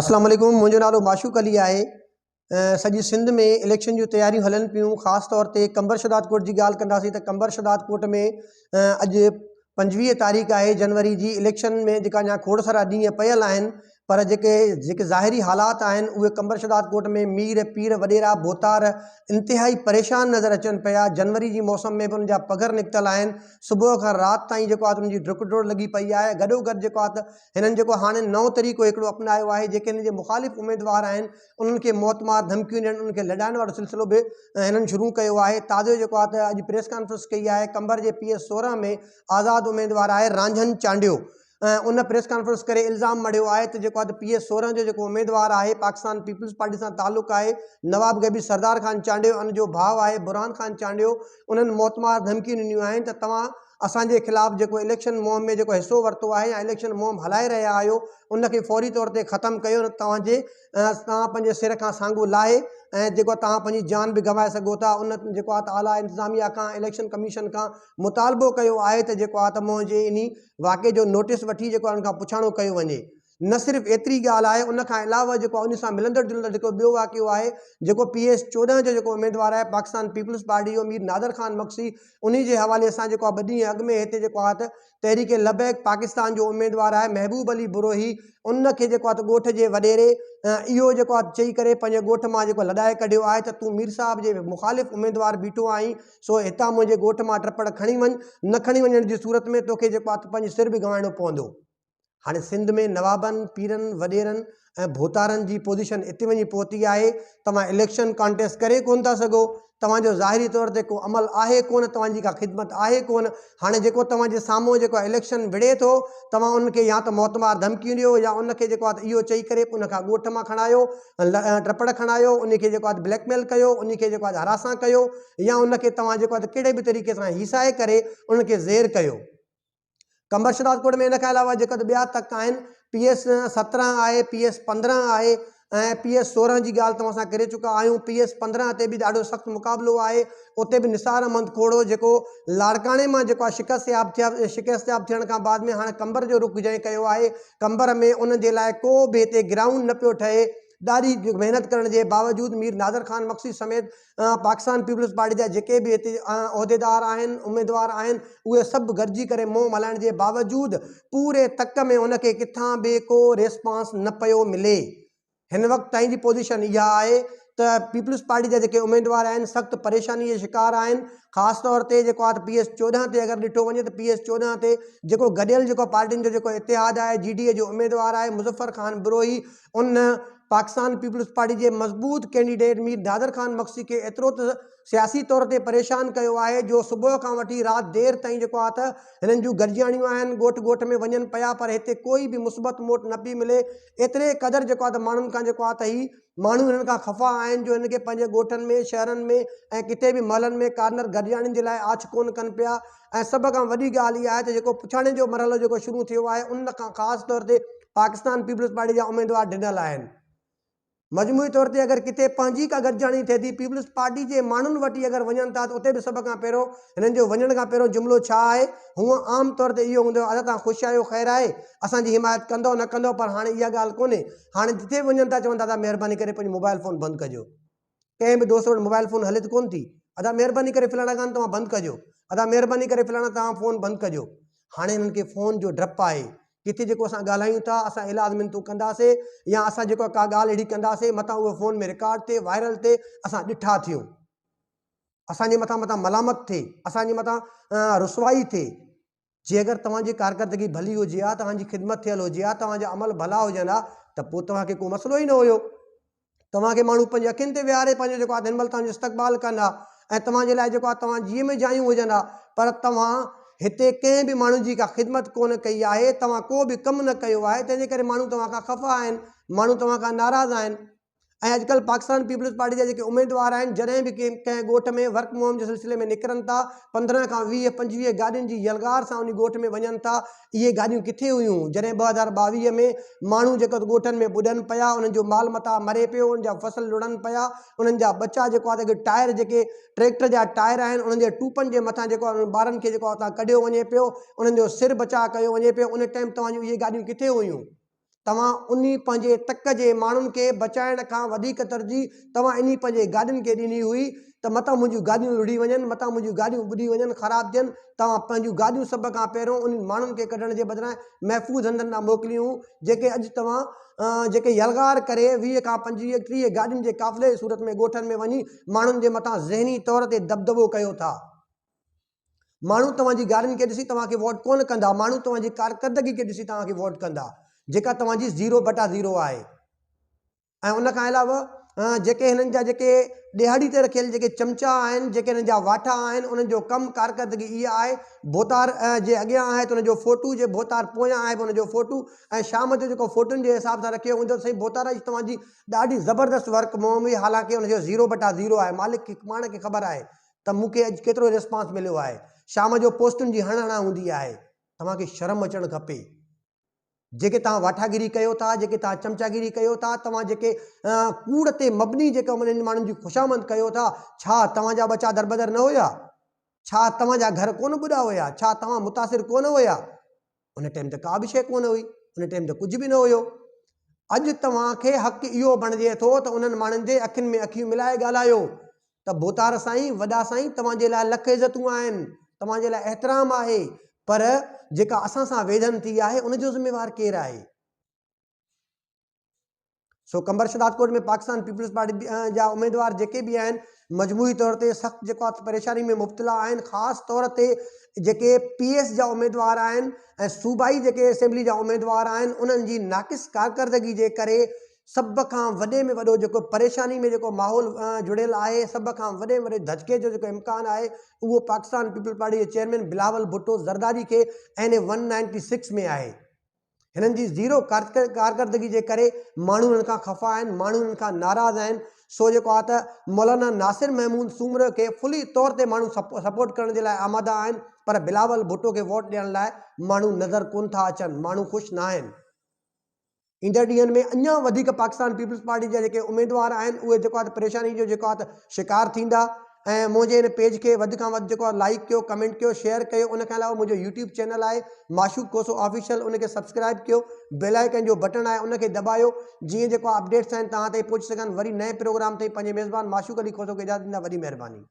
अस्सलाम वालेकुम। मुंहिंजो नालो माशूक अली आहे। सॼी सिंध में इलेक्शन जूं तयारियूं हलनि पियूं। ख़ासि तौर ते कंबर शदात कोट जी ॻाल्हि कंदासीं त कंबर शदात कोट में अॼु 25 तारीख़ आहे जनवरी जी। इलेक्शन में जेका अञा खोड़ सारा ॾींहं पियल आहिनि, पर जेके ज़ाहिरी हालात आहिनि उहे कंबर शदात कोट में मीर पीर वॾेरा बोतार इंतिहाई परेशान नज़र अचनि पिया। जनवरी जी मौसम में बि उनजा पघर निकितल आहिनि। सुबुह खां राति ताईं जेको आहे उनजी डुक डोड़ लॻी पई आहे। गॾोगॾु जेको आहे हिननि जेको हाणे नओं तरीक़ो हिकिड़ो अपनायो आहे, जेके हिन जे मुख़ालिफ़ उमेदवार आहिनि उन्हनि खे मौतमार धमकियूं ॾियणु, उन्हनि खे लॾाइण वारो सिलसिलो बि हिननि शुरू कयो आहे। ताज़ो जेको आहे त अॼु प्रेस कॉन्फ्रेंस कई आहे। कंबर जे PS 16 में आज़ाद उमेदवार आहे रांझन चांडियो। उन प्रेस कॉन्फ्रेंस करे इल्ज़ाम मढ़ियो आहे त जेको आहे PS 16 जो जेको उमेदवार आहे पाकिस्तान पीपल्स पार्टी सां तालुक़ु आहे, नवाब गैबी सरदार ख़ान चांडियो, उन जो भाउ आहे बुरहान ख़ान चांडियो। उन्हनि मौतमार धमकियूं ॾिनियूं आहिनि त तव्हां असांजे ख़िलाफ़ु जेको इलेक्शन मुहिम में जेको हिसो वरितो आहे या इलेक्शन मुहिम हलाए रहिया आहियो उनखे फौरी तौर ते ख़तमु कयो। तव्हां पंहिंजे सिर खां साम्हूं लाहे ऐं जेको तव्हां पंहिंजी जान बि गवाए सघो था। उन जेको आहे त आला इंतिज़ामिया खां इलेक्शन कमीशन खां मुतालबो कयो आहे त जेको आहे त मुंहिंजे इन वाक़े जो नोटिस वठी जेको आहे उनखां पुछाणो कयो वञे। न सिर्फ़ु एतिरी ॻाल्हि आहे, उनखां अलावा जेको आहे उन सां मिलंदड़ जुलंदड़ जेको ॿियो वाक़ियो आहे, जेको PS 14 जो जेको उमेदवार आहे पाकिस्तान पीपल्स पार्टी जो मीर नादर ख़ान मक्सी, उन जे हवाले सां जेको आहे 2 ॾींहं अॻु में हिते जेको आहे त तहरीक लबैक पाकिस्तान जो उमेदवार आहे महबूब अली बुरोही, उनखे जेको आहे त ॻोठ जे वॾेरे इहो जेको आहे चई करे पंहिंजे ॻोठ मां जेको लॾाए कढियो आहे त तूं मीर साहब जे मुख़ालिफ़ उमेदवार बीठो आहीं, सो हितां मुंहिंजे ॻोठ मां टपड़ खणी वञ। न खणी वञण जी सूरत में तोखे जेको आहे त पंहिंजो सिर बि गंवाइणो पवंदो। हाणे सिंध में नवाबनि पीरनि वॾेरनि ऐं भोतारनि जी पोज़ीशन इते वञी पहुती आहे। तव्हां इलेक्शन कॉन्टेस्ट करे कोन था सघो, तव्हांजो ज़ाहिरी तौर ते को अमल आहे कोन, तव्हांजी का ख़िदमत आहे कोन। हाणे जेको तव्हांजे साम्हूं जेको आहे इलेक्शन विढ़े थो, तव्हां उनखे या त मौतमार धमकियूं ॾियो या उनखे जेको आहे त इहो चई करे उनखां ॻोठ मां खणायो, टपड़ खणायो, उनखे जेको आहे ब्लैकमेल कयो, उनखे जेको आहे हरासां कयो, या उनखे तव्हां जेको आहे कहिड़े बि तरीक़े सां हिसाए करे उनखे ज़ेर कयो। कंबर शदात कोट में इन खां अलावा जेका ॿिया तक आहिनि, PS 17 आहे, PS 15 आहे ऐं PS 16 जी ॻाल्हि तव्हां सां करे चुका आहियूं। PS 15 ते बि ॾाढो सख़्तु मुक़ाबिलो आहे। उते बि निसार अहमद खोड़ो जेको लाड़काणे मां जेको आहे शिकस्त याब थियण खां बाद में हाणे कंबर जो रुख जंहिं कयो आहे, कंबर में उन जे लाइ को बि हिते ग्राउंड न पियो ठहे। ॾाढी महिनत करण जे बावजूदि मीर नादर ख़ान मक्सी समेत पाकिस्तान पीपल्स पार्टी जा जेके बि हिते उहिदेदार आहिनि, उमेदवार आहिनि, उहे सभु गॾिजी करे मुंहुं मलाइण जे बावजूदि पूरे तक में उनखे किथां बि को रिस्पॉन्स न पियो मिले। हिन वक़्तु ताईं जी पोज़ीशन इहा आहे त पीपल्स पार्टी जा जेके उमेदवार आहिनि सख़्तु परेशानीअ जे शिकार आहिनि। ख़ासि तौर ते जेको आहे त PS 14 ते अगरि ॾिठो वञे त PS 14 ते जेको गॾियल जेको पार्टियुनि जो जेको इतिहाद आहे, GDA जो उमेदवार आहे मुज़फ़र ख़ान बुरोही, उन पाकिस्तान पीपल्स पार्टी जे मज़बूत कैंडिडेट मीर नादर ख़ान मक्सी खे एतिरो त सियासी तौर ते परेशान कयो आहे जो सुबुह खां वठी राति देर ताईं जेको आहे त हिननि जूं गॾिजाणियूं आहिनि, ॻोठ ॻोठ में वञनि पिया, पर हिते कोई बि मुस्बत मोट न पई मिले। एतिरे क़दुरु जेको आहे त माण्हुनि खां जेको आहे त ही माण्हू हिननि खां ख़फ़ा आहिनि जो हिनखे पंहिंजे ॻोठनि में शहरनि में ऐं किथे बि महलनि में कार्नर गॾिजाणियुनि जे लाइ आछ कोन कनि पिया। ऐं सभ खां वॾी ॻाल्हि इहा आहे त जेको पुछाणे जो मरहलो जेको शुरू थियो आहे उन खां ख़ासि तौर ते पाकिस्तान पीपल्स पार्टी जा उमेदवार ढिनल आहिनि। मजमूई तौर ते अगरि किथे पंहिंजी का गॾिजाणी थिए थी पीपल्स पार्टी जे माण्हुनि वटि अगरि वञनि था त उते बि सभ खां पहिरियों हिननि जो वञण खां पहिरियों जुमिलो छा आहे, हूअं आम तौर ते इहो हूंदो आहे अदा तव्हां ख़ुशि आहियो, ख़ैरु आहे, असांजी हिमायत कंदो न कंदो, पर हाणे इहा ॻाल्हि कोन्हे। हाणे जिथे वञनि था चवनि दादा महिरबानी करे पंहिंजो मोबाइल फ़ोन बंदि कजो। कंहिं बि दोस्त वटि मोबाइल फ़ोन हले त कोन थी, अदा महिरबानी करे फलाणा कान तव्हां बंदि कजो, अदा महिरबानी करे फलाणा तव्हां फ़ोन बंदि कजो। हाणे हिननि खे फ़ोन जो डपु आहे। किथे जेको असां ॻाल्हायूं था, असां इलाज मिनतूं कंदासीं या असां जेको का ॻाल्हि अहिड़ी कंदासीं मथां उहो फ़ोन में रिकॉर्ड थिए, वायरल थिए, असां ॾिठा थियूं, असांजे मथां मलामत थिए, असांजे मथां रुसवाई थिए। जे अगरि तव्हांजी कारकर्दगी भली हुजे हा, तव्हांजी ख़िदमत थियल हुजे हा, तव्हांजा अमल भला हुजनि हा, त पोइ तव्हांखे को मसइलो ई न हुयो। तव्हांखे माण्हू पंहिंजे अखियुनि ते विहारे पंहिंजो जेको आहे हिन महिल तव्हांजो इस्तक़बाल कंदा ऐं तव्हांजे लाइ जेको आहे तव्हां जीअं में जायूं हुजनि हा, पर तव्हां हिते कंहिं बि माण्हू जी का ख़िदमत कोन कई आहे, तव्हां को बि कमु न कयो आहे, तंहिंजे करे माण्हू तव्हां खां ख़फ़ा आहिनि, माण्हू तव्हां खां नाराज़ आहिनि। ऐं अॼुकल्ह पाकिस्तान पीपल्स पार्टी जा जेके उमेदवार आहिनि, जॾहिं बि कंहिं ॻोठ में वर्क मुहिम जे सिलसिले में निकिरनि था, 15 खां 20-25 गाॾियुनि जी यलगार सां उन ॻोठ में वञनि था। इहे गाॾियूं किथे हुयूं जॾहिं 2022 में माण्हू जेको ॻोठनि में ॿुॾनि पिया, उन्हनि जो माल मता मरे पियो, उन्हनि जा फसल लुड़नि पिया, उन्हनि जा बचा जेको आहे टायर जेके ट्रैक्टर जा टायर आहिनि उन्हनि जे टूपनि जे मथां जेको आहे ॿारनि खे जेको आहे कढियो वञे पियो, उन्हनि जो सिर बचा कयो वञे पियो। उन टाइम तव्हांजूं इहे गाॾियूं किथे हुयूं? तव्हां उन्ही पंहिंजे तक जे माण्हुनि खे बचाइण खां वधीक तरजीह तव्हां इन्ही पंहिंजे गाॾियुनि खे ॾिनी हुई त मतां मुंहिंजियूं गाॾियूं लुड़ी वञनि, मतां मुंहिंजियूं गाॾियूं ॿुॾी वञनि, ख़राबु थियनि। तव्हां पंहिंजियूं गाॾियूं सभ खां पहिरियों उन्हनि माण्हुनि खे कढण जे बदिरां महफ़ूज़ हंधनि ॾांहुं मोकिलियूं, जेके अॼु तव्हां जेके यलगार करे 20 खां 25 30 गाॾियुनि जे काफ़िले जी सूरत में ॻोठनि में वञी माण्हुनि जे मथां ज़हनी तौर ते दबदबो कयो था। माण्हू तव्हांजी गाॾियुनि खे ॾिसी तव्हांखे वोट कोन कंदा, माण्हू तव्हांजी कारकर्दगी खे ॾिसी तव्हांखे वोट कंदा, जेका तव्हांजी 0/0 आहे। ऐं उन खां अलावा जेके हिननि जा जेके ॾिहाड़ी ते रखियल जेके चमचा आहिनि, जेके हिननि जा वाठा आहिनि, उन्हनि जो कमु कारकर्दगी इहा आहे, भोतार जे अॻियां आहे त उनजो फ़ोटू, जे भोतार पोयां आहे उनजो फ़ोटू, ऐं शाम जो जेको फ़ोटुनि जे हिसाब सां रखियो हूंदो साईं भोतार जी तव्हांजी ॾाढी ज़बरदस्त वर्क हुई, हालांकि उनजो 0/0 आहे। मालिक खे पाण खे ख़बर आहे त मूंखे अॼु केतिरो रिस्पॉन्स मिलियो आहे। शाम जो पोस्टुनि जी हणा हूंदी आहे। तव्हांखे शर्म अचणु खपे। जेके तव्हां वाठागिरी कयो था, जेके तव्हां चमचागिरी कयो था, तव्हां जेके कूड़ ते मबनी जेके उन्हनि माण्हुनि जी ख़ुशामद कयो था, छा तव्हांजा बचा दरबदर न हुया? छा तव्हांजा घर कोन ॿुॾा हुया? छा तव्हां मुतासिर कोन हुया? उन टाइम ते का बि शइ कोन हुई, उन टाइम ते कुझु बि न हुयो। अॼु तव्हांखे हक़ इहो बणिजे थो त उन्हनि माण्हुनि जे अखियुनि में अखियूं मिलाए ॻाल्हायो त भोतार साईं, वॾा साईं, तव्हांजे लाइ लख इज़तूं आहिनि, तव्हांजे लाइ एतिराम आहे, पर जेका असां सां वेझनि थी आहे उनजो ज़िम्मेवार केरु आहे? सो कंबर शदादकोट में पाकिस्तान पीपल्स पार्टी जा उम्मीदवार जेके बि आहिनि, मजमूई तौर ते सख़्तु जेको आहे परेशानी में मुब्तला आहिनि। ख़ासि तौर ते जेके PS जा उम्मीदवार आहिनि ऐं सूबाई जेके असेंबली जा उम्मीदवार आहिनि, उन्हनि जी नाक़िस कारकर्दगी जे करे सभ खां वॾे में वॾो जेको परेशानी में जेको माहौल जुड़ियल आहे, सभ खां वॾे में वॾे धचके जो जेको इम्कान आहे, उहो पाकिस्तान पीपल्स पार्टी जे चेयरमैन बिलावल भुट्टो ज़रदारी खे NA 196 में आहे। हिननि जी ज़ीरो कारकर्दगी जे करे माण्हू हिन खां ख़फ़ा आहिनि, माण्हू हिन खां नाराज़ आहिनि। सो जेको आहे त मौलाना नासिर महमूद सूमर खे फुली तौर ते माण्हू सपोर्ट करण जे लाइ आमादा आहिनि, पर बिलावल भुट्टो खे वोट ॾियण लाइ माण्हू नज़र कोन था अचनि, माण्हू ख़ुशि न आहिनि। ईंदड़ ॾींहंनि में अञा वधीक पाकिस्तान पीपल्स पार्टी जा जेके उम्मीदवार आहिनि, उहे जेको आहे परेशानी जो जेको आहे शिकार थींदा। ऐं मुंहिंजे हिन पेज खे वधि खां वधि जेको आहे लाइक कयो, कमेंट कयो, शेयर कयो। उन खां अलावा मुंहिंजो यूट्यूब चैनल आहे माशूक कोसो ऑफिशियल, उनखे सब्सक्राइब कयो। बेल आइकन जो बटन आहे उनखे दॿायो, जीअं जेको अपडेट्स आहिनि तव्हां ताईं पहुची सघनि। वरी नए प्रोग्राम ताईं पंहिंजे मेज़बान माशूक अली कोसो खे इजाज़त ॾींदा। वॾी महिरबानी।